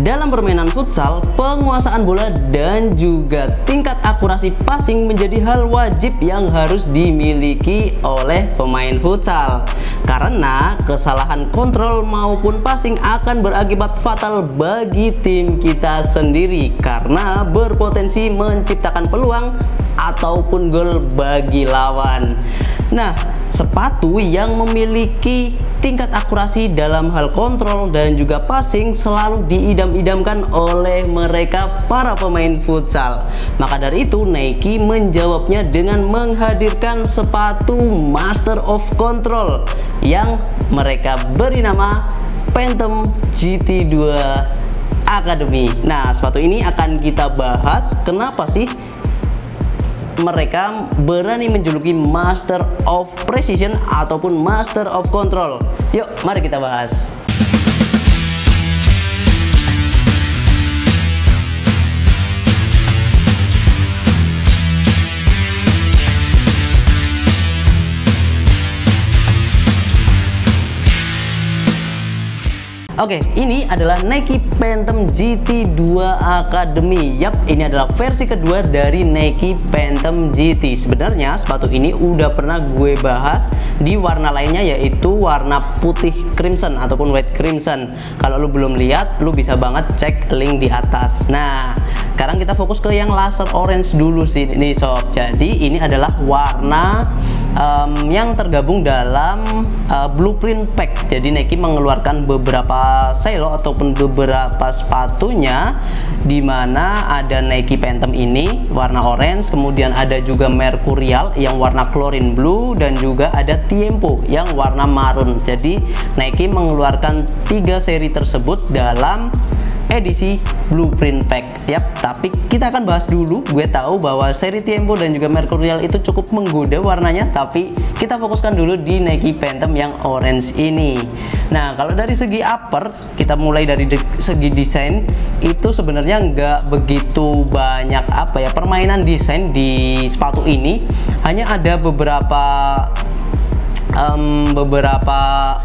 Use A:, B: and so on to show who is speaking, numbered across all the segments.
A: Dalam permainan futsal, penguasaan bola dan juga tingkat akurasi passing menjadi hal wajib yang harus dimiliki oleh pemain futsal. Karena kesalahan kontrol maupun passing akan berakibat fatal bagi tim kita sendiri karena berpotensi menciptakan peluang ataupun gol bagi lawan. Nah, sepatu yang memiliki tingkat akurasi dalam hal kontrol dan juga passing selalu diidam-idamkan oleh mereka para pemain futsal. Maka dari itu Nike menjawabnya dengan menghadirkan sepatu Master of Control yang mereka beri nama Phantom GT2 Academy. Nah, sepatu ini akan kita bahas kenapa sih mereka berani menjuluki Master of Precision ataupun Master of Control. Yuk, mari kita bahas. Oke, ini adalah Nike Phantom GT2 Academy. Yap, ini adalah versi kedua dari Nike Phantom GT. Sebenarnya sepatu ini udah pernah gue bahas di warna lainnya, yaitu warna putih crimson ataupun white crimson. Kalau lu belum lihat, lu bisa banget cek link di atas. Nah, sekarang kita fokus ke yang laser orange dulu sih nih sob. Jadi ini adalah warna yang tergabung dalam blueprint pack. Jadi Nike mengeluarkan beberapa silo ataupun beberapa sepatunya, dimana ada Nike Phantom ini warna orange, kemudian ada juga Mercurial yang warna chlorine blue, dan juga ada Tiempo yang warna maroon. Jadi Nike mengeluarkan 3 seri tersebut dalam edisi blueprint pack. Yap, tapi kita akan bahas dulu. Gue tahu bahwa seri Tiempo dan juga Mercurial itu cukup menggoda warnanya, tapi kita fokuskan dulu di Nike Phantom yang orange ini. Nah, kalau dari segi upper, kita mulai dari segi desain, itu sebenarnya nggak begitu banyak permainan desain di sepatu ini. Hanya ada beberapa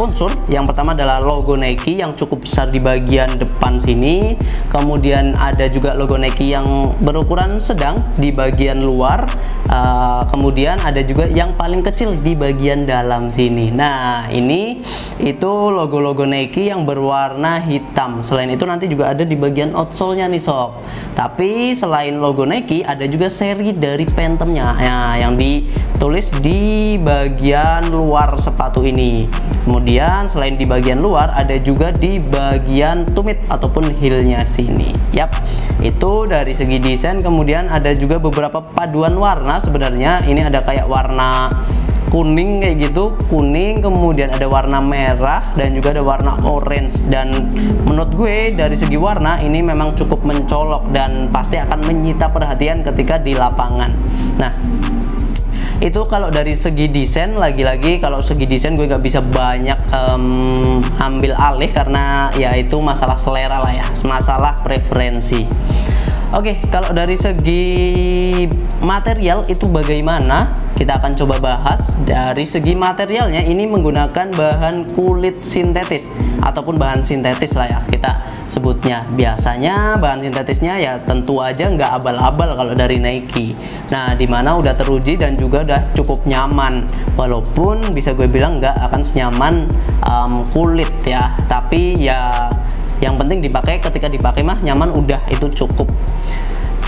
A: unsur. Yang pertama adalah logo Nike yang cukup besar di bagian depan sini, kemudian ada juga logo Nike yang berukuran sedang di bagian luar, kemudian ada juga yang paling kecil di bagian dalam sini. Nah, ini itu logo-logo Nike yang berwarna hitam. Selain itu nanti juga ada di bagian outsole-nya nih sob. Tapi selain logo Nike, ada juga seri dari Phantomnya, nah, yang ditulis di bagian luar sepatu ini. Kemudian selain di bagian luar, ada juga di bagian tumit ataupun heelnya sini. Yap, itu dari segi desain. Kemudian ada juga beberapa paduan warna. Sebenarnya ini ada kayak warna kuning kayak gitu, kuning, kemudian ada warna merah dan juga ada warna orange. Dan menurut gue dari segi warna ini memang cukup mencolok dan pasti akan menyita perhatian ketika di lapangan. Nah, itu kalau dari segi desain. Lagi-lagi kalau segi desain gue nggak bisa banyak ambil alih karena ya itu masalah selera lah ya, masalah preferensi. Oke, kalau dari segi material itu bagaimana? Kita akan coba bahas. Dari segi materialnya, ini menggunakan bahan kulit sintetis ataupun bahan sintetis lah ya kita sebutnya. Biasanya bahan sintetisnya ya tentu aja nggak abal-abal kalau dari Nike. Nah, dimana udah teruji dan juga udah cukup nyaman. Walaupun bisa gue bilang nggak akan senyaman kulit ya, tapi ya yang penting dipakai, ketika dipakai mah nyaman, udah itu cukup.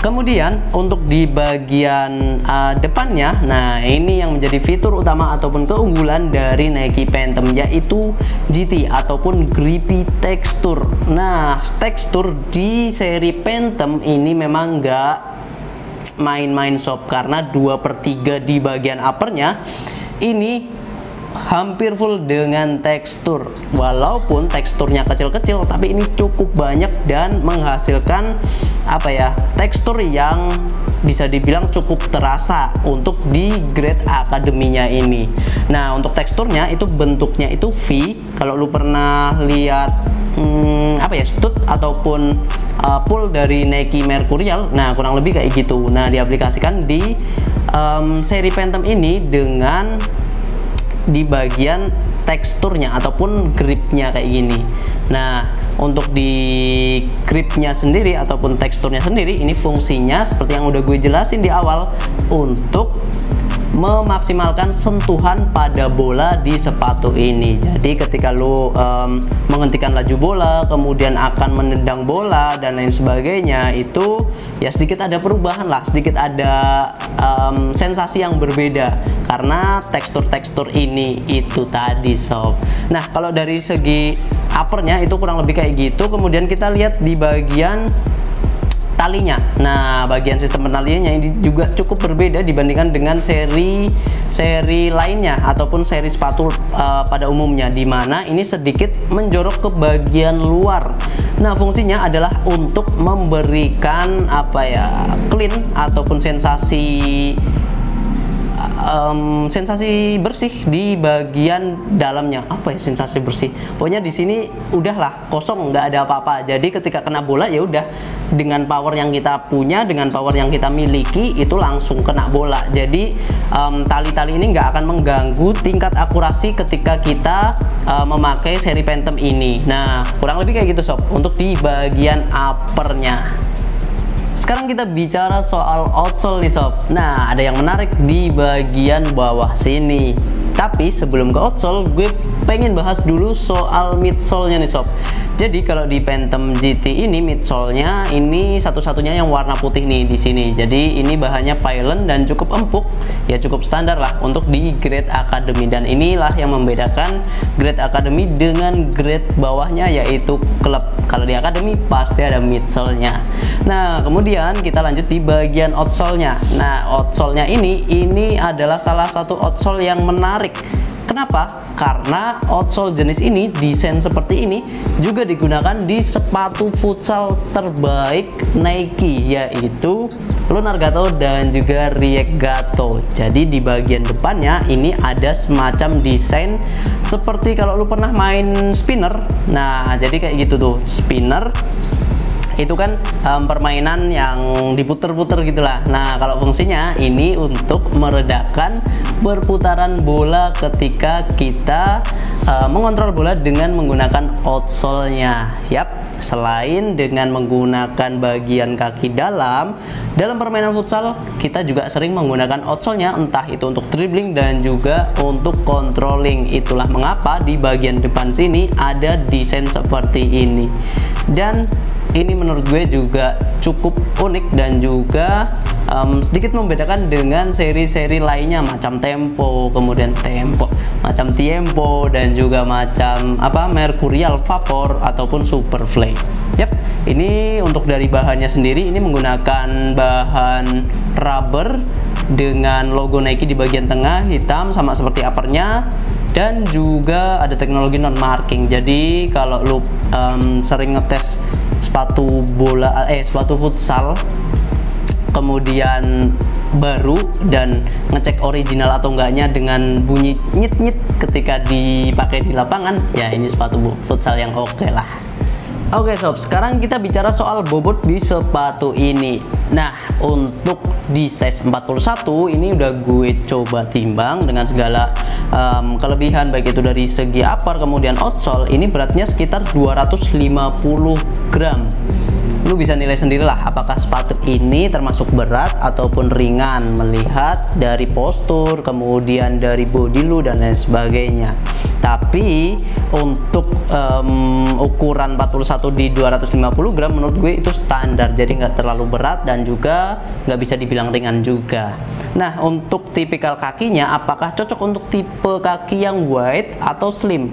A: Kemudian untuk di bagian depannya, nah ini yang menjadi fitur utama ataupun keunggulan dari Nike Phantom, yaitu GT ataupun grippy tekstur. Nah, tekstur di seri Phantom ini memang nggak main-main sob, karena 2/3 di bagian uppernya ini hampir full dengan tekstur. Walaupun teksturnya kecil-kecil, tapi ini cukup banyak dan menghasilkan tekstur yang bisa dibilang cukup terasa untuk di grade akademinya ini. Nah, untuk teksturnya itu bentuknya itu V. Kalau lu pernah lihat stud ataupun pull dari Nike Mercurial, nah kurang lebih kayak gitu. Nah, diaplikasikan di seri Phantom ini dengan di bagian teksturnya ataupun gripnya kayak gini. Nah, untuk di gripnya sendiri ataupun teksturnya sendiri, ini fungsinya seperti yang udah gue jelasin di awal, untuk memaksimalkan sentuhan pada bola di sepatu ini. Jadi ketika lu menghentikan laju bola, kemudian akan menendang bola dan lain sebagainya, itu ya sedikit ada perubahan lah, sedikit ada sensasi yang berbeda karena tekstur-tekstur ini itu tadi sob. Nah kalau dari segi uppernya itu kurang lebih kayak gitu. Kemudian kita lihat di bagian talinya. Nah, bagian sistem penaliannya ini juga cukup berbeda dibandingkan dengan seri lainnya ataupun seri sepatu pada umumnya, di mana ini sedikit menjorok ke bagian luar. Nah, fungsinya adalah untuk memberikan apa ya, clean ataupun sensasi bersih di bagian dalamnya. Apa ya sensasi bersih? Pokoknya di sini udahlah kosong, nggak ada apa-apa. Jadi ketika kena bola ya udah, dengan power yang kita punya, dengan power yang kita miliki, itu langsung kena bola. Jadi tali-tali ini nggak akan mengganggu tingkat akurasi ketika kita memakai seri Phantom ini. Nah kurang lebih kayak gitu sob untuk di bagian uppernya. Sekarang kita bicara soal outsole nih sob. Nah ada yang menarik di bagian bawah sini. Tapi sebelum ke outsole, gue pengen bahas dulu soal midsole-nya nih sob. Jadi kalau di Phantom GT ini midsole-nya ini satu-satunya yang warna putih nih di sini. Jadi ini bahannya Pylon dan cukup empuk, ya cukup standar lah untuk di grade Academy, dan inilah yang membedakan grade Academy dengan grade bawahnya yaitu klub. Kalau di Academy pasti ada midsole-nya. Nah kemudian kita lanjut di bagian outsole-nya. Nah outsole-nya ini adalah salah satu outsole yang menarik. Kenapa? Karena outsole jenis ini, desain seperti ini juga digunakan di sepatu futsal terbaik Nike, yaitu Lunar Gato dan juga React Gato. Jadi di bagian depannya ini ada semacam desain seperti kalau lu pernah main spinner. Nah jadi kayak gitu tuh, spinner itu kan permainan yang diputer-puter gitulah. Nah kalau fungsinya ini untuk meredakan perputaran bola ketika kita mengontrol bola dengan menggunakan outsole-nya. Yap, selain dengan menggunakan bagian kaki dalam permainan futsal, kita juga sering menggunakan outsole-nya, entah itu untuk dribbling dan juga untuk controlling. Itulah mengapa di bagian depan sini ada desain seperti ini. Dan ini menurut gue juga cukup unik dan juga sedikit membedakan dengan seri-seri lainnya macam Tempo, kemudian macam Tiempo, dan juga macam Mercurial Vapor ataupun Superfly. Yap, ini untuk dari bahannya sendiri ini menggunakan bahan rubber dengan logo Nike di bagian tengah hitam sama seperti uppernya, dan juga ada teknologi non marking. Jadi kalau lu sering ngetes sepatu futsal kemudian baru dan ngecek original atau enggaknya dengan bunyi nyit-nyit ketika dipakai di lapangan, ya ini sepatu futsal yang oke lah. Oke sob, sekarang kita bicara soal bobot di sepatu ini. Nah untuk di size 41 ini udah gue coba timbang dengan segala kelebihan, baik itu dari segi upper kemudian outsole. Ini beratnya sekitar 250 gram. Lu bisa nilai sendirilah apakah sepatu ini termasuk berat ataupun ringan melihat dari postur, kemudian dari body lu dan lain sebagainya. Tapi untuk ukuran 41 di 250 gram menurut gue itu standar, jadi nggak terlalu berat dan juga nggak bisa dibilang ringan juga. Nah untuk tipikal kakinya, apakah cocok untuk tipe kaki yang wide atau slim?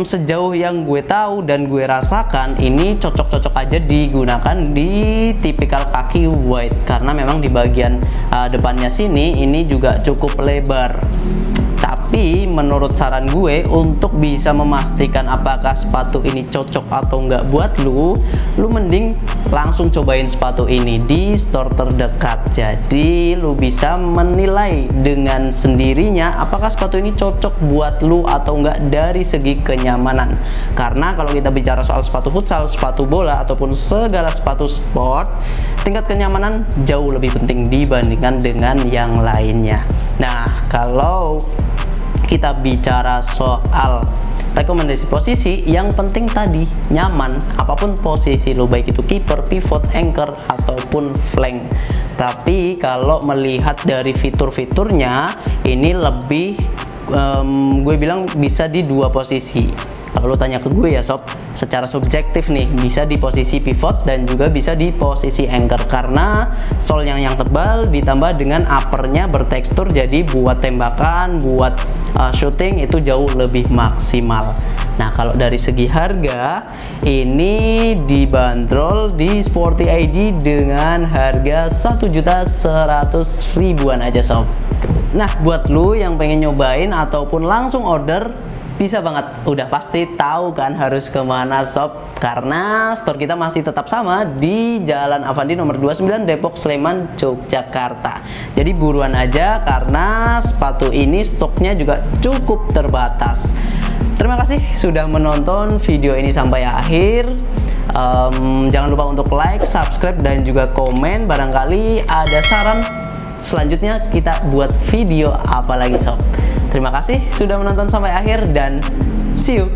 A: Sejauh yang gue tahu dan gue rasakan ini cocok-cocok aja digunakan di tipikal kaki wide, karena memang di bagian depannya sini ini juga cukup lebar. Tapi menurut saran gue, untuk bisa memastikan apakah sepatu ini cocok atau enggak buat lu mending langsung cobain sepatu ini di store terdekat. Jadi lu bisa menilai dengan sendirinya apakah sepatu ini cocok buat lu atau enggak dari segi kenyamanan. Karena kalau kita bicara soal sepatu futsal, sepatu bola ataupun segala sepatu sport, tingkat kenyamanan jauh lebih penting dibandingkan dengan yang lainnya. Nah kalau kita bicara soal rekomendasi posisi yang penting tadi nyaman apapun posisi lo, baik itu kiper, pivot, anchor ataupun flank. Tapi kalau melihat dari fitur-fiturnya ini lebih gue bilang bisa di dua posisi. Kalau lo tanya ke gue ya sob, secara subjektif nih bisa di posisi pivot dan juga bisa di posisi anchor, karena sol yang tebal ditambah dengan uppernya bertekstur, jadi buat tembakan, buat shooting itu jauh lebih maksimal. Nah kalau dari segi harga ini dibanderol di Sporty ID dengan harga 1.100.000-an aja sob. Nah buat lu yang pengen nyobain ataupun langsung order, bisa banget, udah pasti tahu kan harus kemana sob, karena store kita masih tetap sama di Jalan Avandi nomor 29 Depok Sleman Yogyakarta. Jadi buruan aja karena sepatu ini stoknya juga cukup terbatas. Terima kasih sudah menonton video ini sampai akhir. Jangan lupa untuk like, subscribe, dan juga komen. Barangkali ada saran selanjutnya kita buat video apa lagi sob. Terima kasih sudah menonton sampai akhir dan see you.